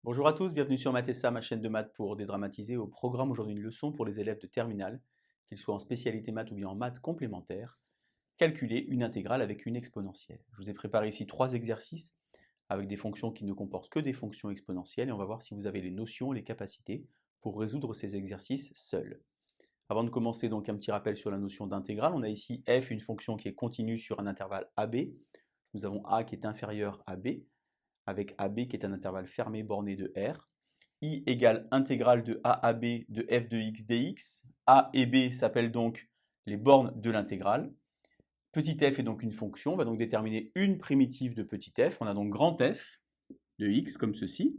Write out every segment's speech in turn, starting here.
Bonjour à tous, bienvenue sur Mathessa, ma chaîne de maths pour dédramatiser. Au programme aujourd'hui une leçon pour les élèves de terminale, qu'ils soient en spécialité maths ou bien en maths complémentaires. Calculer une intégrale avec une exponentielle. Je vous ai préparé ici 3 exercices avec des fonctions qui ne comportent que des fonctions exponentielles et on va voir si vous avez les notions et les capacités pour résoudre ces exercices seuls. Avant de commencer, donc un petit rappel sur la notion d'intégrale. On a ici f, une fonction qui est continue sur un intervalle AB. Nous avons a qui est inférieur à b, avec AB qui est un intervalle fermé borné de R. I égale intégrale de A à B de f de x dx. A et B s'appellent donc les bornes de l'intégrale. Petit f est donc une fonction, on va donc déterminer une primitive de petit f. On a donc grand f de x comme ceci,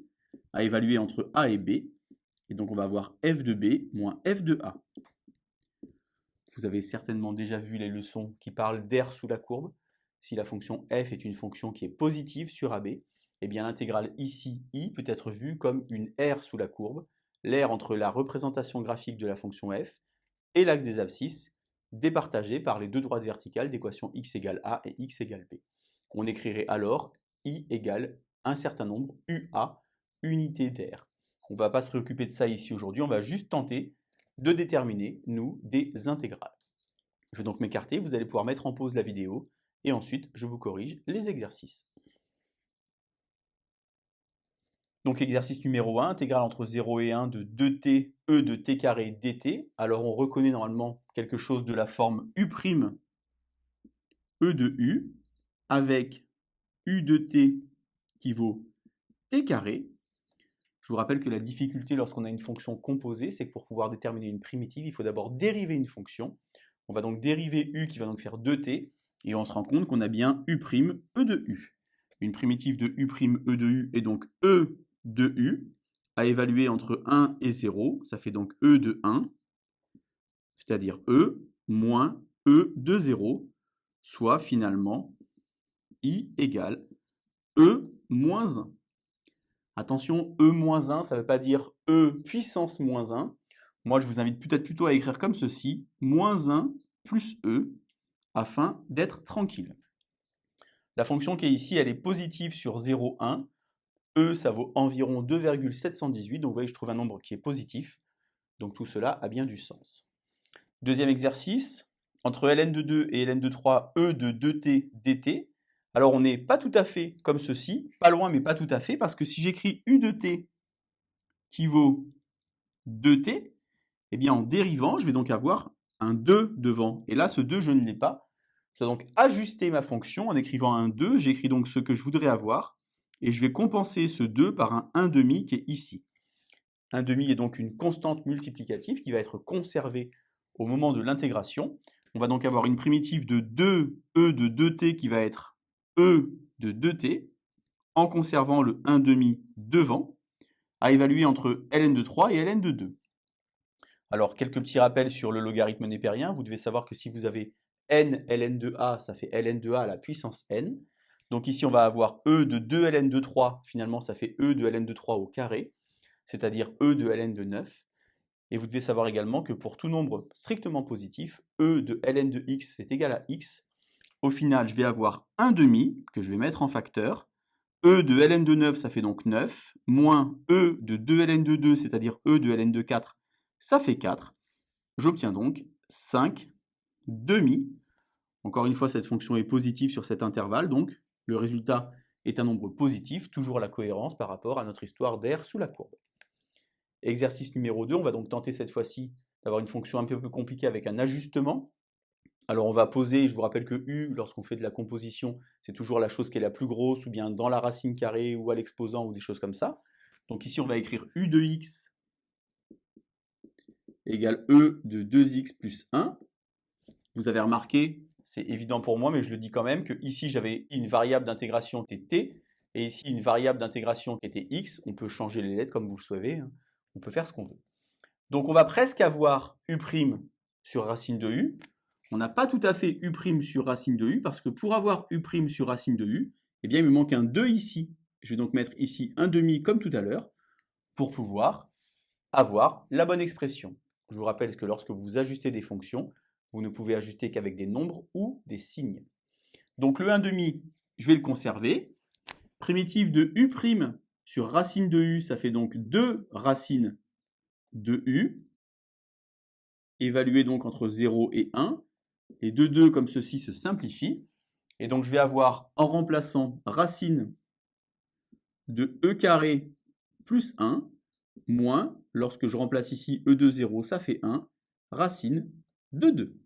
à évaluer entre A et B. Et donc on va avoir f de B moins f de A. Vous avez certainement déjà vu les leçons qui parlent d'air sous la courbe. Si la fonction f est une fonction qui est positive sur AB, eh bien l'intégrale ici, i, peut être vue comme une aire sous la courbe, l'aire entre la représentation graphique de la fonction f et l'axe des abscisses, départagé par les deux droites verticales d'équation x égale a et x égale b. On écrirait alors i égale un certain nombre, ua, unité d'aire. On ne va pas se préoccuper de ça ici aujourd'hui, on va juste tenter de déterminer, nous, des intégrales. Je vais donc m'écarter, vous allez pouvoir mettre en pause la vidéo, et ensuite je vous corrige les exercices. Donc exercice numéro 1, intégrale entre 0 et 1 de 2t e de t carré dt. Alors on reconnaît normalement quelque chose de la forme u' e de u, avec u de t qui vaut t carré. Je vous rappelle que la difficulté lorsqu'on a une fonction composée, c'est que pour pouvoir déterminer une primitive, il faut d'abord dériver une fonction. On va donc dériver u qui va donc faire 2t, et on se rend compte qu'on a bien u' e de u. Une primitive de u' e de u est donc e de u, à évaluer entre 1 et 0, ça fait donc e de 1, c'est-à-dire e moins e de 0, soit finalement i égale e moins 1. Attention, e moins 1, ça ne veut pas dire e puissance moins 1. Moi, je vous invite peut-être plutôt à écrire comme ceci, moins 1 plus e, afin d'être tranquille. La fonction qui est ici, elle est positive sur 0, 1. E, ça vaut environ 2,718, donc vous voyez, je trouve un nombre qui est positif. Donc tout cela a bien du sens. Deuxième exercice, entre ln de 2 et ln de 3, e de 2t dt. Alors on n'est pas tout à fait comme ceci, pas loin mais pas tout à fait, parce que si j'écris u de t qui vaut 2t, eh bien en dérivant, je vais donc avoir un 2 devant. Et là, ce 2, je ne l'ai pas. Je dois donc ajuster ma fonction en écrivant un 2. J'écris donc ce que je voudrais avoir. Et je vais compenser ce 2 par un 1/2 qui est ici. 1/2 est donc une constante multiplicative qui va être conservée au moment de l'intégration. On va donc avoir une primitive de 2e de 2t qui va être e de 2t, en conservant le 1/2 devant, à évaluer entre ln de 3 et ln de 2. Alors, quelques petits rappels sur le logarithme népérien. Vous devez savoir que si vous avez n ln de a, ça fait ln de a à la puissance n. Donc ici, on va avoir e de 2 ln de 3, finalement, ça fait e de ln de 3 au carré, c'est-à-dire e de ln de 9. Et vous devez savoir également que pour tout nombre strictement positif, e de ln de x, c'est égal à x. Au final, je vais avoir 1/2, que je vais mettre en facteur. E de ln de 9, ça fait donc 9, moins e de 2 ln de 2, c'est-à-dire e de ln de 4, ça fait 4. J'obtiens donc 5/2. Encore une fois, cette fonction est positive sur cet intervalle, donc le résultat est un nombre positif, toujours la cohérence par rapport à notre histoire d'air sous la courbe. Exercice numéro 2, on va donc tenter cette fois-ci d'avoir une fonction un peu plus compliquée avec un ajustement. Alors on va poser, je vous rappelle que u, lorsqu'on fait de la composition, c'est toujours la chose qui est la plus grosse, ou bien dans la racine carrée, ou à l'exposant, ou des choses comme ça. Donc ici on va écrire u de x égale e de 2x plus 1. Vous avez remarqué, c'est évident pour moi, mais je le dis quand même, que ici j'avais une variable d'intégration qui était t, et ici une variable d'intégration qui était x. On peut changer les lettres comme vous le souhaitez, hein. On peut faire ce qu'on veut. Donc on va presque avoir u' sur racine de u. On n'a pas tout à fait u' sur racine de u, parce que pour avoir u' sur racine de u, eh bien il me manque un 2 ici. Je vais donc mettre ici 1/2 comme tout à l'heure, pour pouvoir avoir la bonne expression. Je vous rappelle que lorsque vous ajustez des fonctions, vous ne pouvez ajuster qu'avec des nombres ou des signes. Donc le 1/2, je vais le conserver. Primitive de u', sur racine de u, ça fait donc 2 racines de u, évaluées donc entre 0 et 1. Les deux comme ceci se simplifient. Et donc je vais avoir, en remplaçant racine de e carré plus 1, moins, lorsque je remplace ici e de 0, ça fait 1, racine de 2.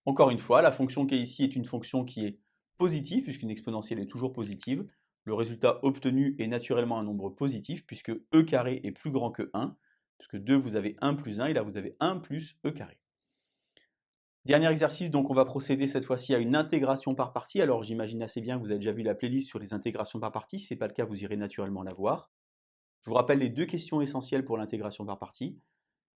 Encore une fois, la fonction qui est ici est une fonction qui est positive, puisqu'une exponentielle est toujours positive. Le résultat obtenu est naturellement un nombre positif, puisque e carré est plus grand que 1, puisque 2, vous avez 1 plus 1, et là, vous avez 1 plus e carré. Dernier exercice, donc on va procéder cette fois-ci à une intégration par partie. Alors j'imagine assez bien que vous avez déjà vu la playlist sur les intégrations par partie. Si ce n'est pas le cas, vous irez naturellement la voir. Je vous rappelle les deux questions essentielles pour l'intégration par partie.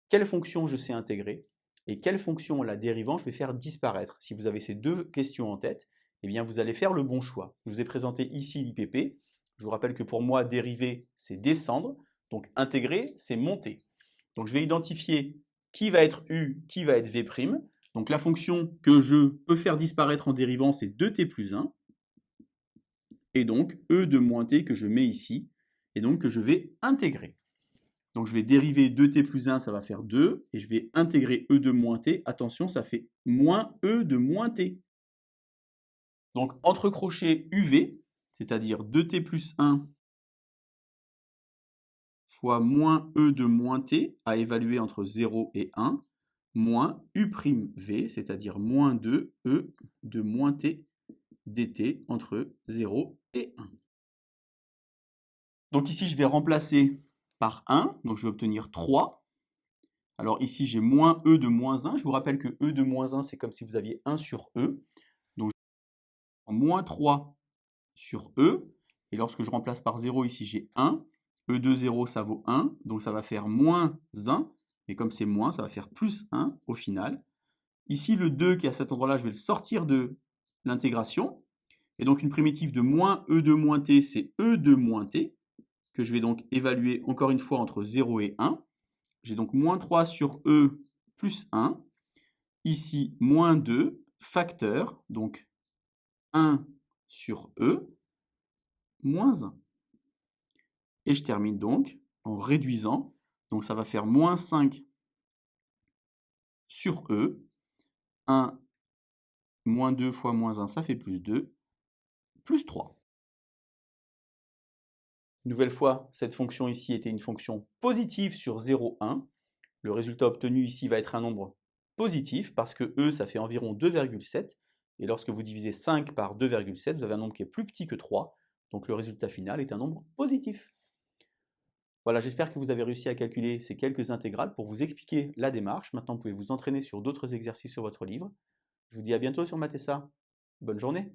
Quelle fonction je sais intégrer et quelle fonction, la dérivant, je vais faire disparaître. Si vous avez ces deux questions en tête, eh bien vous allez faire le bon choix. Je vous ai présenté ici l'IPP. Je vous rappelle que pour moi, dériver, c'est descendre. Donc intégrer, c'est monter. Donc je vais identifier qui va être U, qui va être V'. Donc la fonction que je peux faire disparaître en dérivant, c'est 2t plus 1. Et donc E de moins t que je mets ici, et donc que je vais intégrer. Donc je vais dériver 2t plus 1, ça va faire 2, et je vais intégrer E de moins t. Attention, ça fait moins E de moins t. Donc entre crochets UV, c'est-à-dire 2t plus 1 fois moins E de moins t, à évaluer entre 0 et 1, moins U'V, c'est-à-dire moins 2 E de moins t dt entre 0 et 1. Donc ici, je vais remplacer par 1, donc je vais obtenir 3. Alors ici, j'ai moins E de moins 1. Je vous rappelle que E de moins 1, c'est comme si vous aviez 1 sur E. Donc, moins 3 sur E. Et lorsque je remplace par 0, ici, j'ai 1. E de 0, ça vaut 1. Donc, ça va faire moins 1. Et comme c'est moins, ça va faire plus 1 au final. Ici, le 2 qui est à cet endroit-là, je vais le sortir de l'intégration. Et donc, une primitive de moins E de moins t, c'est E de moins t, que je vais donc évaluer encore une fois entre 0 et 1. J'ai donc moins 3 sur E plus 1. Ici, moins 2, facteur, donc 1 sur E, moins 1. Et je termine donc en réduisant. Donc ça va faire moins 5 sur E. 1, moins 2 fois moins 1, ça fait plus 2, plus 3. Une nouvelle fois, cette fonction ici était une fonction positive sur 0, 1. Le résultat obtenu ici va être un nombre positif parce que E, ça fait environ 2,7. Et lorsque vous divisez 5 par 2,7, vous avez un nombre qui est plus petit que 3. Donc le résultat final est un nombre positif. Voilà, j'espère que vous avez réussi à calculer ces quelques intégrales pour vous expliquer la démarche. Maintenant, vous pouvez vous entraîner sur d'autres exercices sur votre livre. Je vous dis à bientôt sur Math & Ça. Bonne journée.